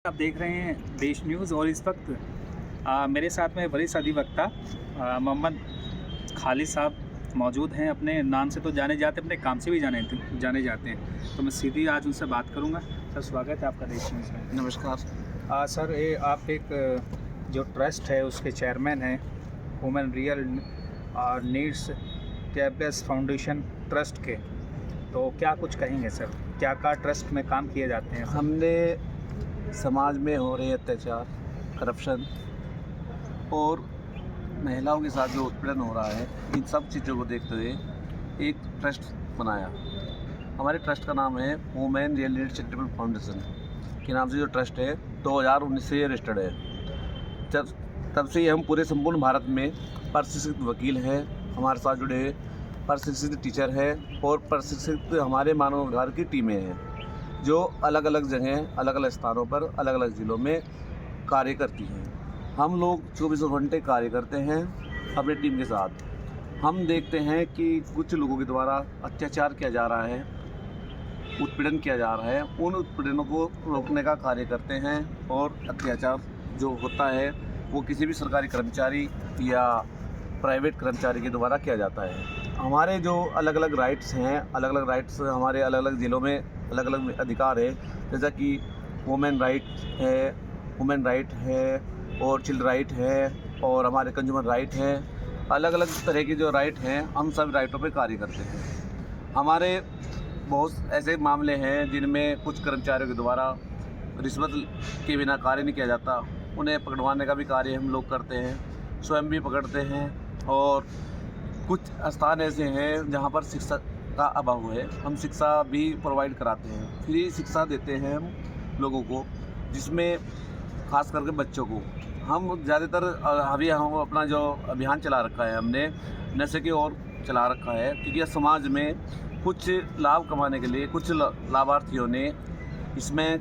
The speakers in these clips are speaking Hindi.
आप देख रहे हैं देश न्यूज़ और इस वक्त मेरे साथ में वरिष्ठ अधिवक्ता मोहम्मद खालिद साहब मौजूद हैं। अपने नाम से तो जाने जाते, अपने काम से भी जाने जाते हैं। तो मैं सीधी आज उनसे बात करूंगा। सर, स्वागत है आपका देश न्यूज़ में। नमस्कार। सर, ये आप एक जो ट्रस्ट है उसके चेयरमैन हैं, women real needs cableless foundation trust के। तो क्या कुछ कहेंगे सर, क्या ट्रस्ट में काम किए जाते हैं? हमने समाज में हो रहे अत्याचार, करप्शन और महिलाओं के साथ जो उत्पीड़न हो रहा है, इन सब चीज़ों को देखते हुए एक ट्रस्ट बनाया। हमारे ट्रस्ट का नाम है women real needs charitable foundation के नाम से जो ट्रस्ट है 2019 से रजिस्टर्ड है। तब से ही हम पूरे संपूर्ण भारत में प्रशिक्षित वकील हैं, हमारे साथ जुड़े प्रशिक्षित टीचर हैं और प्रशिक्षित हमारे मानव अधिकार की टीमें हैं जो अलग अलग जगह, अलग अलग स्थानों पर, अलग अलग ज़िलों में कार्य करती हैं। हम लोग 24 घंटे कार्य करते हैं अपनी टीम के साथ। हम देखते हैं कि कुछ लोगों के द्वारा अत्याचार किया जा रहा है, उत्पीड़न किया जा रहा है। उन उत्पीड़नों को रोकने का कार्य करते हैं और अत्याचार जो होता है वो किसी भी सरकारी कर्मचारी या प्राइवेट कर्मचारी के द्वारा किया जाता है। हमारे जो अलग अलग राइट्स हैं, अलग अलग राइट्स हमारे अलग अलग ज़िलों में अलग अलग अधिकार है, जैसा कि वुमेन राइट है और चिल्ड राइट है और हमारे कंज्यूमर राइट है। अलग अलग तरह की जो राइट हैं, हम सब राइटों पे कार्य करते हैं। हमारे बहुत ऐसे मामले हैं जिनमें कुछ कर्मचारियों के द्वारा रिश्वत के बिना कार्य नहीं किया जाता, उन्हें पकड़वाने का भी कार्य हम लोग करते हैं, स्वयं भी पकड़ते हैं। और कुछ स्थान ऐसे हैं जहाँ पर शिक्षा का अभाव है, हम शिक्षा भी प्रोवाइड कराते हैं, फ्री शिक्षा देते हैं हम लोगों को, जिसमें खास करके बच्चों को। हम ज़्यादातर अभी हम अपना जो अभियान चला रखा है, हमने नशे की ओर चला रखा है, क्योंकि समाज में कुछ लाभ कमाने के लिए कुछ लाभार्थियों ने इसमें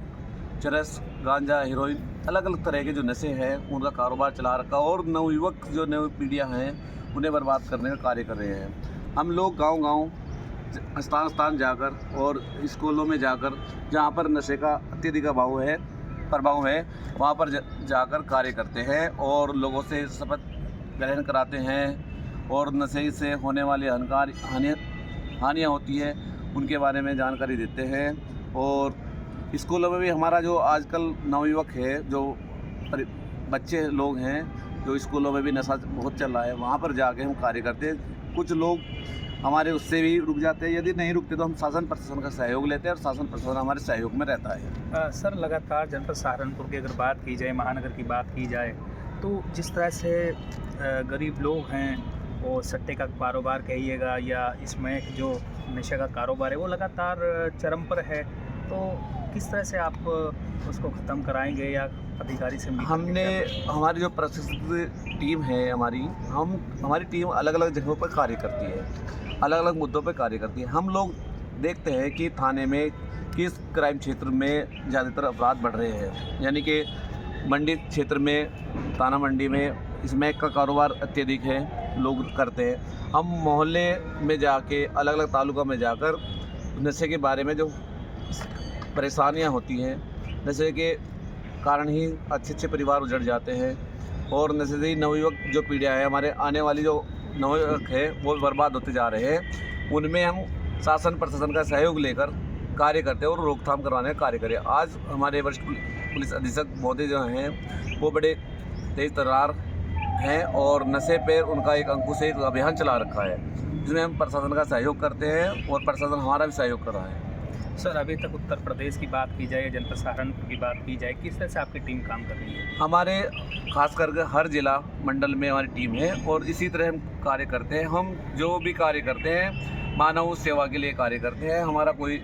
चरस, गांजा, हेरोइन, अलग अलग तरह के जो नशे हैं उनका कारोबार चला रखा और नवयुवक जो नई पीढ़ियाँ हैं उन्हें बर्बाद करने का कार्य कर रहे हैं। हम लोग गांव-गांव, स्थान जाकर और स्कूलों में जाकर, जहां पर नशे का अत्यधिक प्रभाव है, वहां पर जाकर कार्य करते हैं और लोगों से शपथ ग्रहण कराते हैं और नशे से होने वाली हानियाँ होती है उनके बारे में जानकारी देते हैं। और स्कूलों में भी हमारा जो आजकल नवयुवक है, जो बच्चे लोग हैं, जो स्कूलों में भी नशा बहुत चल रहा है, वहाँ पर जाके हम कार्य करते हैं। कुछ लोग हमारे उससे भी रुक जाते हैं, यदि नहीं रुकते तो हम शासन प्रशासन का सहयोग लेते हैं और शासन प्रशासन हमारे सहयोग में रहता है। सर, लगातार जनपद सहारनपुर की अगर बात की जाए, महानगर की बात की जाए, तो जिस तरह से गरीब लोग हैं वो सट्टे का कारोबार कहिएगा या इसमें जो नशे का कारोबार है वो लगातार चरम पर है। तो किस तरह से आप उसको ख़त्म कराएंगे या अधिकारी से हमारी जो प्रशिक्षित टीम है हमारी टीम अलग अलग जगहों पर कार्य करती है, अलग अलग मुद्दों पर कार्य करती है। हम लोग देखते हैं कि थाने में किस क्राइम क्षेत्र में ज़्यादातर अपराध बढ़ रहे हैं, यानी कि मंडी क्षेत्र में, थाना मंडी में स्मैक का कारोबार अत्यधिक है, लोग करते हैं। हम मोहल्ले में जाके, अलग अलग तालुका में जाकर नशे के बारे में जो परेशानियां होती हैं, नशे के कारण ही अच्छे अच्छे परिवार उजड़ जाते हैं और नशे से ही नवयुवक जो पीढ़ियाँ हैं, हमारे आने वाली जो नवयुवक है वो बर्बाद होते जा रहे हैं। उनमें हम शासन प्रशासन का सहयोग लेकर कार्य करते हैं और रोकथाम करवाने का कार्य करें। आज हमारे वरिष्ठ पुलिस अधीक्षक महोदय जो हैं वो बड़े तेज तर्रार हैं और नशे पर उनका एक अंकुश, एक अभियान चला रखा है, जिसमें हम प्रशासन का सहयोग करते हैं और प्रशासन हमारा भी सहयोग कर रहा है। सर, अभी तक उत्तर प्रदेश की बात की जाए, जनपद सहारनपुर की बात की जाए, किस तरह से आपकी टीम काम कर रही है? हमारे खास करके हर जिला मंडल में हमारी टीम है और इसी तरह हम कार्य करते हैं। हम जो भी कार्य करते हैं मानव सेवा के लिए कार्य करते हैं, हमारा कोई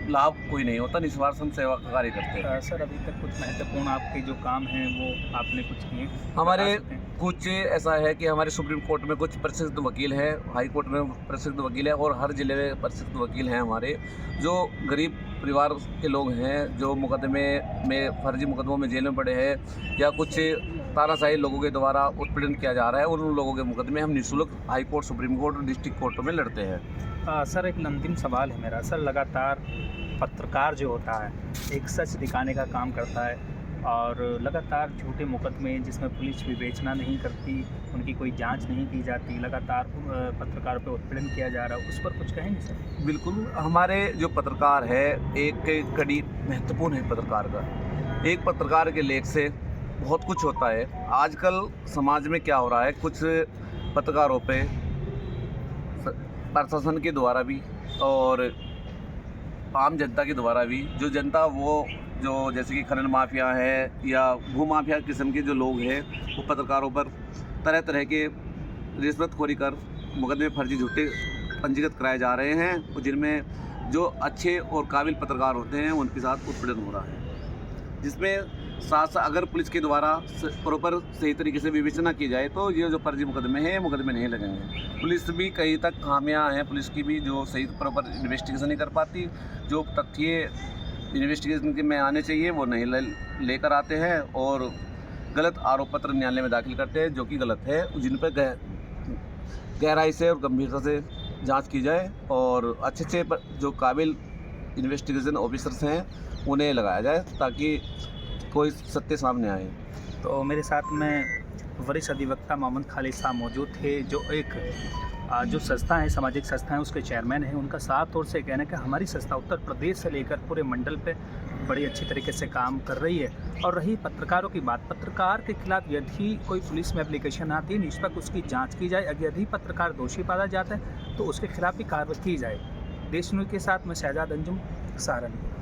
लाभ कोई नहीं होता, निस्वार्थ हम सेवा का कार्य करते हैं। सर, अभी तक कुछ महत्वपूर्ण आपके जो काम हैं वो आपने कुछ किए? हमारे कुछ ऐसा है कि हमारे सुप्रीम कोर्ट में कुछ प्रसिद्ध वकील हैं, हाई कोर्ट में प्रसिद्ध वकील हैं और हर ज़िले में प्रसिद्ध वकील हैं हमारे, जो गरीब परिवार के लोग हैं, जो मुकदमे में, फर्जी मुकदमों में जेल में पड़े हैं या कुछ तानाशाही लोगों के द्वारा उत्पीड़न किया जा रहा है, उन लोगों के मुकदमे हम निःशुल्क हाई कोर्ट, सुप्रीम कोर्ट और डिस्ट्रिक्ट कोर्टों में लड़ते हैं। सर, एक अंतिम सवाल है मेरा। सर, लगातार पत्रकार जो होता है एक सच दिखाने का काम करता है, और लगातार झूठे मुकदमे जिसमें पुलिस विवेचना नहीं करती, उनकी कोई जांच नहीं की जाती, लगातार पत्रकारों पे उत्पीड़न किया जा रहा है, उस पर कुछ कहेंगे सर? बिल्कुल, हमारे जो पत्रकार है, एक कड़ी महत्वपूर्ण है पत्रकार का। एक पत्रकार के लेख से बहुत कुछ होता है। आजकल समाज में क्या हो रहा है, कुछ पत्रकारों पे प्रशासन के द्वारा भी और आम जनता के द्वारा भी, जो जनता जो जैसे कि खनन माफिया है या भू माफिया किस्म के जो लोग हैं, वो पत्रकारों पर तरह तरह के रिश्वतखोरी कर मुकदमे फर्जी झूठे पंजीकृत कराए जा रहे हैं, और जिनमें जो अच्छे और काबिल पत्रकार होते हैं उनके साथ उत्पीड़न हो रहा है, जिसमें साथ अगर पुलिस के द्वारा प्रॉपर सही तरीके से विवेचना की जाए तो ये जो फर्जी मुकदमे हैं, मुकदमे नहीं लगेंगे। पुलिस भी कहीं तक खामियां हैं, पुलिस की भी जो सही प्रॉपर इन्वेस्टिगेशन नहीं कर पाती, जो तथ्य इन्वेस्टिगेशन के में आने चाहिए वो नहीं लेकर आते हैं, और गलत आरोप पत्र न्यायालय में दाखिल करते हैं, जो कि गलत है। जिन पर गहराई से और गंभीरता से जांच की जाए और अच्छे से जो काबिल इन्वेस्टिगेशन ऑफिसर्स हैं उन्हें लगाया जाए, ताकि कोई सत्य सामने आए। तो मेरे साथ में वरिष्ठ अधिवक्ता मोहम्मद खालिद साहब मौजूद थे, जो एक जो संस्था है, सामाजिक संस्था है, उसके चेयरमैन हैं। उनका साफ तौर से कहना है कि हमारी संस्था उत्तर प्रदेश से लेकर पूरे मंडल पे बड़ी अच्छी तरीके से काम कर रही है। और रही पत्रकारों की बात, पत्रकार के खिलाफ यदि कोई पुलिस में एप्लीकेशन आती है, निष्पक्ष उसकी जांच की जाए। अगर यदि पत्रकार दोषी पाया जाता है तो उसके खिलाफ भी कार्रवाई की जाए। देश न्यूज़ के साथ मैं शहजाद अंजुम, सहारनपुर।